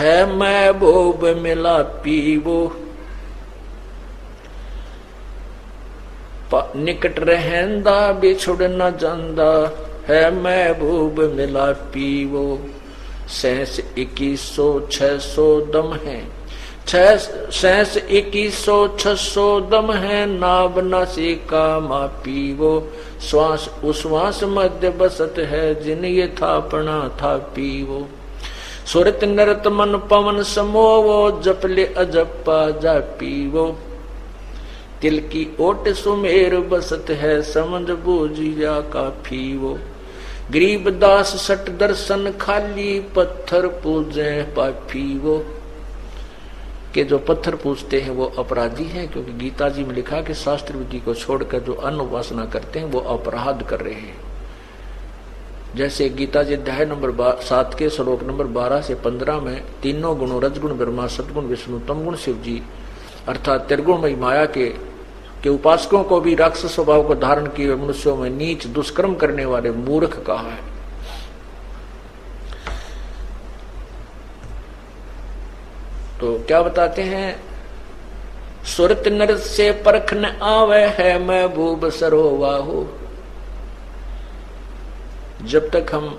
है महबूब मिला पीवो, निकट रहंदा बिछुड़ न जांदा, है महबूब मिला पीवो। 2100-600 दम है, 2100-600 दम है, नाभ नासिका मा पीवो। श्वास उश्वास मध्य बसत है, जिन ये थापना था पीवो। सुरत नरत मन पवन समोवो, जपले अजप्पा जा पीवो। तिल की ओट सुमेर बसत है, समझ बूझिया काफी वो। गरीब दास सट दर्शन खाली, पत्थर पूजे पापी वो। कि जो पत्थर पूजते हैं वो अपराधी हैं, क्योंकि गीता जी में लिखा कि शास्त्र विधि को छोड़कर जो अन्न उपासना करते हैं वो अपराध कर रहे हैं। जैसे गीता जी अध्याय नंबर 7 के श्लोक नंबर 12 से 15 में तीनों गुणों रजगुण ब्रह्मा, सतगुण विष्णु, तमगुण शिव जी अर्थात त्रिगुणमयी माया के उपासकों को भी राक्षस स्वभाव को धारण किए मनुष्यों में नीच दुष्कर्म करने वाले मूर्ख कहा है। तो क्या बताते हैं, सुरत नर से परख न आवे, है महबूब सरोवाहु। जब तक हम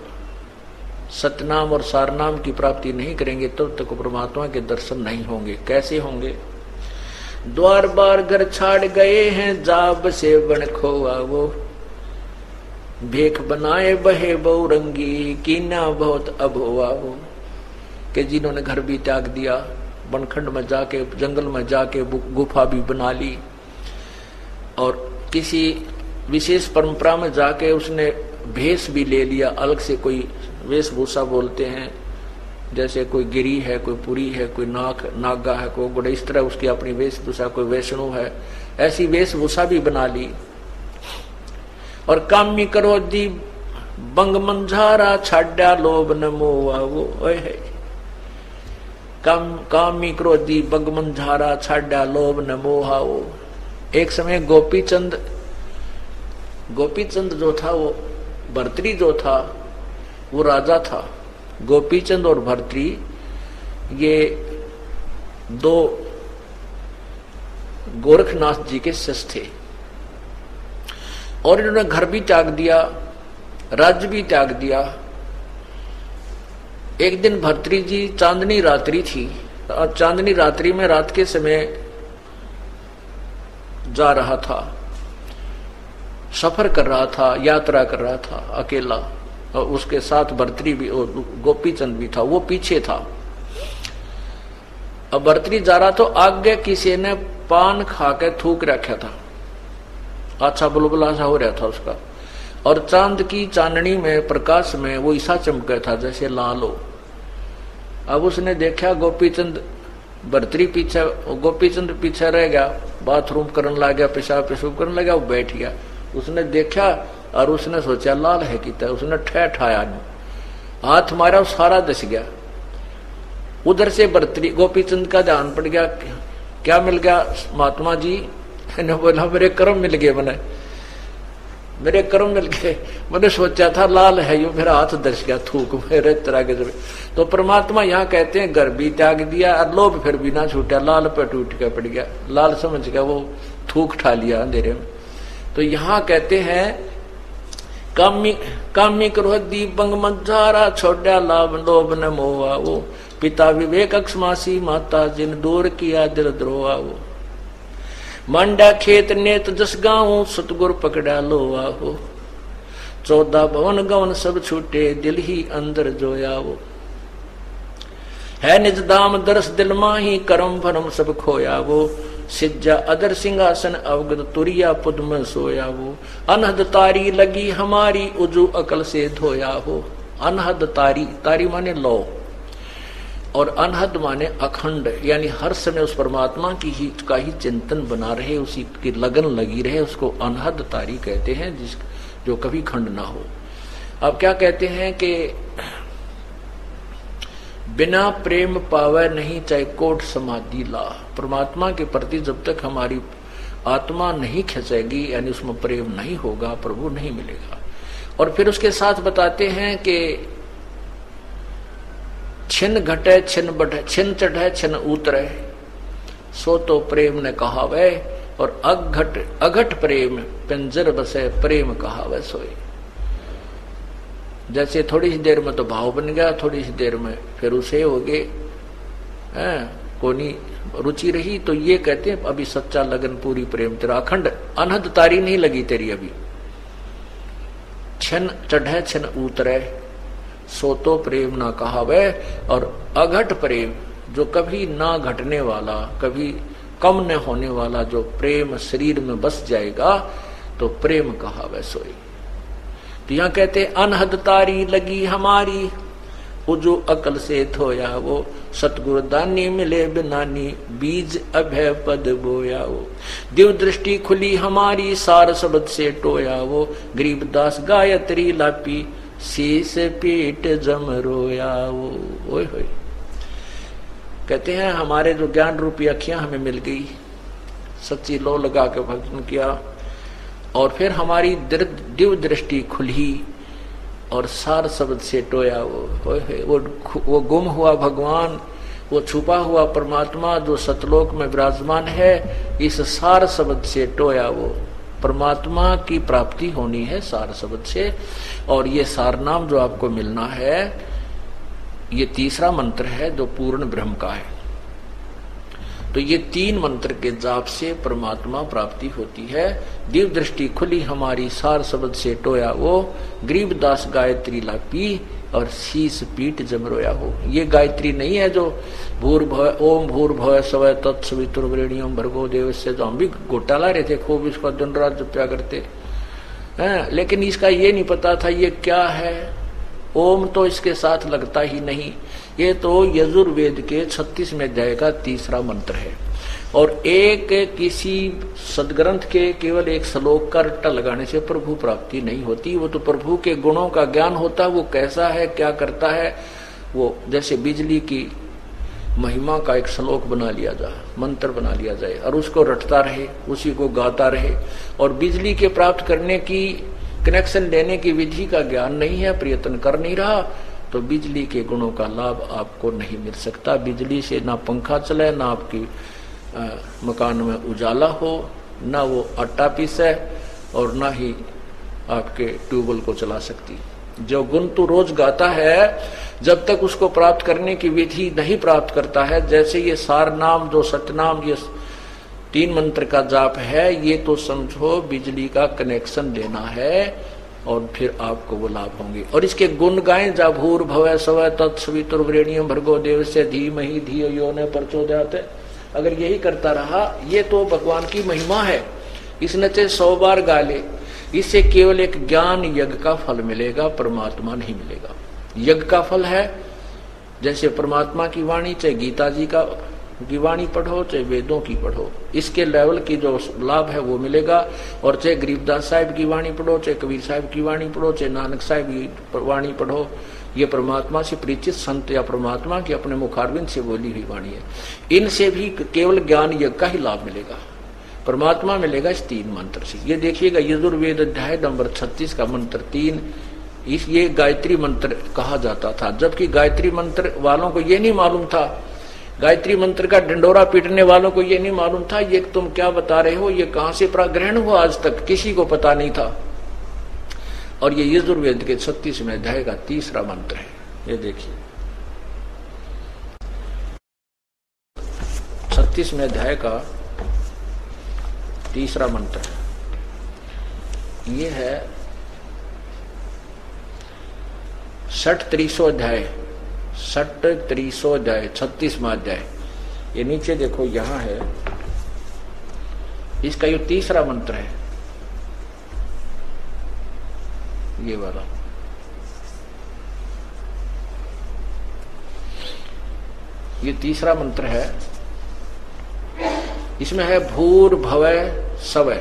सतनाम और सारनाम की प्राप्ति नहीं करेंगे तब तक परमात्मा के दर्शन नहीं होंगे। कैसे होंगे? द्वार बार घर छाड़ गए हैं, जाब से बन खोआ वो। भेख बनाए बहे बहुरंगी, कीना बहुत अभोआ वो। कि जिन्होंने घर भी त्याग दिया, बनखंड में जाके जंगल में जाके गुफा भी बना ली, और किसी विशेष परंपरा में जाके उसने भेष भी ले लिया, अलग से कोई वेशभूषा बोलते हैं, जैसे कोई गिरी है, कोई पुरी है, कोई नागा है, कोई गुड़, इस तरह उसकी अपनी वेशभूषा, कोई वैष्णव है, ऐसी वेशभूषा भी बना ली। और कामी करो दी बंग मंझारा, छाड्या लोभ न मोवा वो। है कामी क्रोधी बंग मंझारा, छाड्या लोभ न मोहा वो। एक समय गोपीचंद जो था, वो भर्तृ जो था वो राजा था। गोपीचंद और भर्तृ ये दो गोरखनाथ जी के शिष्य थे, और इन्होंने घर भी त्याग दिया, राज्य भी त्याग दिया। एक दिन भर्तृ जी, चांदनी रात्रि थी, और चांदनी रात्रि में रात के समय जा रहा था, सफर कर रहा था, यात्रा कर रहा था अकेला, और उसके साथ भर्तृ भी और गोपीचंद भी था, वो पीछे था। अब भर्तृ जा रहा तो आगे किसी ने पान खा के थूक रखा था, अच्छा बुलबुला सा हो रहा था उसका, और चांद की चांदनी में प्रकाश में वो ऐसा चमका था जैसे लाल हो। अब उसने देखा गोपीचंद भर्तृ पीछे, गोपीचंद पीछे रह गया, बाथरूम करने लग गया, पेशाब करने लगा, वो बैठ गया। उसने देखा और उसने सोचा लाल है कितना, उसने ठहठाया, हाथ मारा, सारा दस गया। उधर से भर्तृ गोपीचंद का ध्यान पड़ गया, क्या मिल गया महात्मा जी? ने बोला मेरे कर्म मिल गए, मेरे कर्म मिल गए, मैंने सोचा था लाल है, यो मेरा हाथ दस गया थूक मेरे तरह के। तो परमात्मा यहाँ कहते हैं घर भी त्याग दिया और लोभ फिर भी ना छूटा, लाल पे टूट के पड़ गया, लाल समझ गया, वो थूक ठा लिया अंधेरे में। तो यहाँ कहते हैं कामी क्रोधी बंग मंझारा, छोड़ा लाभ लोभ न मोहा वो। पिता विवेक अक्षमासी, माता जिन दूर किया दिल द्रोहा वो। मांडा खेत नेत जस गाँव, सतगुर पकड़ा लोहा हो। 14 भवन गवन सब छूटे, दिल ही अंदर जोया वो। है निज धाम दरस दिल माही, कर्म भरम सब खोया वो। सिज्जा अदर सिंहासन अवगत, तुरिया पुद में सोया वो। अनहद तारी लगी हमारी, उजू अकल से धोया हो। अनहद तारी, तारी माने लो, और अनहद माने अखंड, यानी हर समय उस परमात्मा का ही चिंतन बना रहे, उसी की लगन लगी रहे, उसको अनहद तारी कहते हैं, जो कभी खंड ना हो। अब क्या कहते हैं कि बिना प्रेम पावे नहीं चाहे कोट समाधि ला। परमात्मा के प्रति जब तक हमारी आत्मा नहीं खिंचेगी, यानी उसमें प्रेम नहीं होगा, प्रभु नहीं मिलेगा। और फिर उसके साथ बताते हैं कि छिन घटे छिन बढ़े, छिन चढ़े छिन उतरे, सो तो प्रेम ने कहावे। और अघट प्रेम पिंजर बसे, प्रेम कहावे सोई। जैसे थोड़ी सी देर में तो भाव बन गया, थोड़ी सी देर में फिर उसे हो गए, कोनी रुचि रही। तो ये कहते हैं अभी सच्चा लगन पूरी प्रेम तेरा, अखंड अनहद तारी नहीं लगी तेरी अभी। छिन चढ़े छिन उतरे, सो तो प्रेम ना कहावे। और अघट प्रेम, जो कभी ना घटने वाला, कभी कम न होने वाला जो प्रेम शरीर में बस जाएगा, तो प्रेम कहावे सोई। तो यहां कहते अनहद तारी लगी हमारी, वो जो अकल से थोया वो, सतगुरु दानी मिले बिनानी, बीज अभय पद बोया वो। दिव दृष्टि खुली हमारी, सार शब्द से टोया वो। गरीबदास गायत्री लापी, शीस पीठ जम रोया वो। ओए होए, कहते हैं हमारे जो ज्ञान रूपी अखियां हमें मिल गई, सच्ची लो लगा के भजन किया, और फिर हमारी दिव्य दृष्टि खुली और सार शब्द से टोया वो गुम हुआ भगवान, वो छुपा हुआ परमात्मा जो सतलोक में विराजमान है, इस सार शब्द से टोया वो। परमात्मा की प्राप्ति होनी है सार शब्द से, और ये सार नाम जो आपको मिलना है, ये तीसरा मंत्र है जो पूर्ण ब्रह्म का है। तो ये 3 मंत्र के जाप से परमात्मा प्राप्ति होती है। दिव्य दृष्टि खुली हमारी, सार शब्द से टोया वो। गरीबदास गायत्री लापी, और शीस पीठ जम रोया हो। ये गायत्री नहीं है जो भूर्भुवः ओम भूर्भुवः स्वः तत्सवितुर्वरेण्यं भर्गो देवस्य, जो हम भी घोटाला रहे थे, खूब इसका दिन रात जप्या करते हैं, लेकिन इसका ये नहीं पता था ये क्या है। ओम तो इसके साथ लगता ही नहीं। ये तो यजुर्वेद के 36वें अध्याय का तीसरा मंत्र है, और एक किसी सदग्रंथ के केवल एक श्लोक का रट्टा लगाने से प्रभु प्राप्ति नहीं होती। वो तो प्रभु के गुणों का ज्ञान होता है, वो कैसा है, क्या करता है। वो जैसे बिजली की महिमा का एक श्लोक बना लिया जाए, मंत्र बना लिया जाए, और उसको रटता रहे, उसी को गाता रहे। और बिजली के प्राप्त करने की, कनेक्शन लेने की विधि का ज्ञान नहीं है, प्रयत्न कर नहीं रहा, तो बिजली के गुणों का लाभ आपको नहीं मिल सकता। बिजली से ना पंखा चले, ना आपकी मकान में उजाला हो, ना वो आटा पीसे, और ना ही आपके ट्यूबवेल को चला सकती। जो गुण तू रोज गाता है, जब तक उसको प्राप्त करने की विधि नहीं प्राप्त करता है, जैसे ये सार नाम जो सतनाम, ये 3 मंत्र का जाप है, ये तो समझो बिजली का कनेक्शन लेना है, और फिर आपको वो लाभ होंगे। और इसके गुण गाएं, जा भूर्भुवः स्वः तत्सवितुर्वरेण्यं भर्गो देवस्य धीमहि धियो यो न प्रचोदयात्। अगर यही करता रहा, ये तो भगवान की महिमा है, इसने चाहे 100 बार गा ले, इससे केवल एक ज्ञान यज्ञ का फल मिलेगा, परमात्मा नहीं मिलेगा। यज्ञ का फल है, जैसे परमात्मा की वाणी, चाहे गीता जी की वाणी पढ़ो, चाहे वेदों की पढ़ो, इसके लेवल की जो लाभ है वो मिलेगा। और चाहे गरीबदास साहिब की वाणी पढ़ो, चाहे कबीर साहिब की वाणी पढ़ो, चाहे नानक साहिब की वाणी पढ़ो, ये परमात्मा से परिचित संत या परमात्मा की अपने मुखारविंद से बोली हुई वाणी है। इनसे भी केवल ज्ञान यज्ञ का ही लाभ मिलेगा, परमात्मा मिलेगा इस 3 मंत्र से। ये देखिएगा, यजुर्वेद अध्याय नंबर 36 का मंत्र 3, ये गायत्री मंत्र कहा जाता था। जबकि गायत्री मंत्र वालों को ये नहीं मालूम था, गायत्री मंत्र का डंडोरा पीटने वालों को ये नहीं मालूम था, ये तुम क्या बता रहे हो, ये कहां से ग्रहण हुआ, आज तक किसी को पता नहीं था। और ये यजुर्वेद के 36वें अध्याय का तीसरा मंत्र है। ये देखिए 36वें अध्याय का तीसरा मंत्र है। ये है 63वां अध्याय, 63वां अध्याय, 36वां अध्याय। ये नीचे देखो, यहां है, इसका ये तीसरा मंत्र है, ये वाला। ये तीसरा मंत्र है, इसमें है भूर्भुवः स्वः,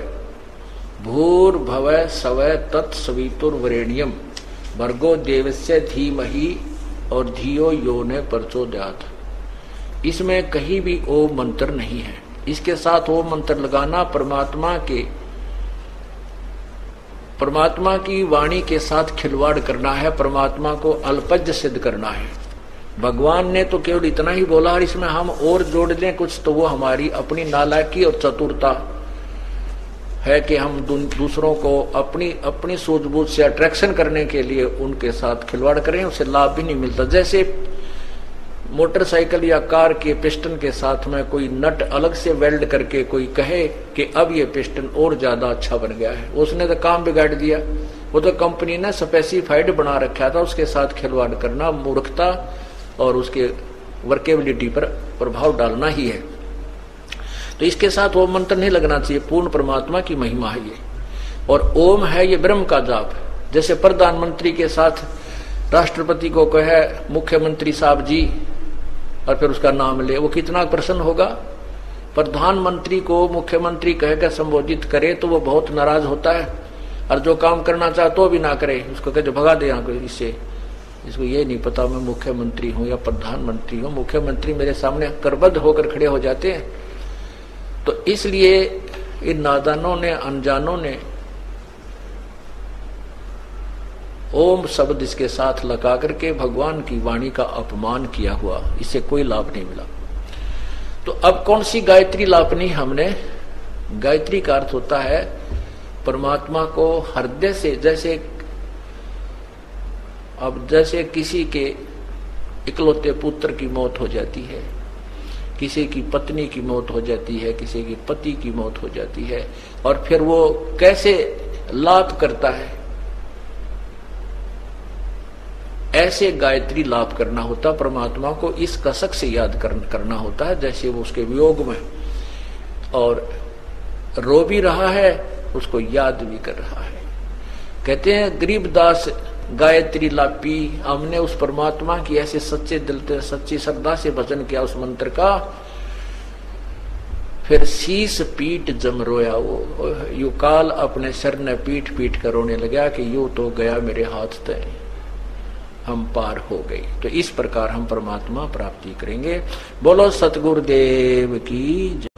भूर्भुवः स्वः तत्सवितुर्वरेण्यं भर्गो देवस्य धीमहि और धियो यो न प्रचोदयात्। इसमें कहीं भी ओम मंत्र नहीं है। इसके साथ ओम मंत्र लगाना परमात्मा की वाणी के साथ खिलवाड़ करना है, परमात्मा को अल्पज्ञ सिद्ध करना है। भगवान ने तो केवल इतना ही बोला, और इसमें हम और जोड़ दें कुछ तो वो हमारी अपनी नालायकी और चतुरता है कि हम दूसरों को अपनी सूझबूझ से अट्रैक्शन करने के लिए उनके साथ खिलवाड़ करें, उसे लाभ भी नहीं मिलता। जैसे मोटरसाइकिल या कार के पिस्टन के साथ में कोई नट अलग से वेल्ड करके कोई कहे कि अब ये पिस्टन और ज्यादा अच्छा बन गया है, उसने तो काम बिगाड़ दिया। वो तो कंपनी ने स्पेसिफाइड बना रखा था, उसके साथ खिलवाड़ करना मूर्खता और उसके वर्केबिलिटी पर प्रभाव डालना ही है। तो इसके साथ वो मंत्र नहीं लगना चाहिए। पूर्ण परमात्मा की महिमा है ये, और ओम है ये ब्रह्म का जाप। जैसे प्रधानमंत्री के साथ राष्ट्रपति को कहे मुख्यमंत्री साहब जी और फिर उसका नाम ले, वो कितना प्रसन्न होगा। प्रधानमंत्री को मुख्यमंत्री कहकर संबोधित करे तो वो बहुत नाराज होता है, और जो काम करना चाहता तो भी ना करे, उसको कहे जो भगा दे यहाँ को, इससे इसको ये नहीं पता मैं मुख्यमंत्री हूं या प्रधानमंत्री हूं। मुख्यमंत्री मेरे सामने करबद्ध होकर खड़े हो जाते हैं। तो इसलिए इन नादानों ने, अनजानों ने ओम शब्द इसके साथ लगा करके भगवान की वाणी का अपमान किया हुआ, इससे कोई लाभ नहीं मिला। तो अब कौन सी गायत्री लापनी हमने? गायत्री का अर्थ होता है परमात्मा को हृदय से, जैसे किसी के इकलौते पुत्र की मौत हो जाती है, किसी की पत्नी की मौत हो जाती है, किसी की पति की मौत हो जाती है, और फिर वो कैसे लाप करता है, ऐसे गायत्री लाप करना होता। परमात्मा को इस कसक से याद करना होता है, जैसे वो उसके वियोग में और रो भी रहा है, उसको याद भी कर रहा है। कहते हैं गरीबदास गायत्री लापी, हमने उस परमात्मा की ऐसे सच्चे दिल से, सच्ची श्रद्धा से भजन किया उस मंत्र का, फिर शीस पीट जम रोया वो, यू काल अपने सिर ने पीट पीट कर रोने लगा कि यू तो गया मेरे हाथ तय, हम पार हो गए। तो इस प्रकार हम परमात्मा प्राप्ति करेंगे। बोलो सतगुरुदेव की।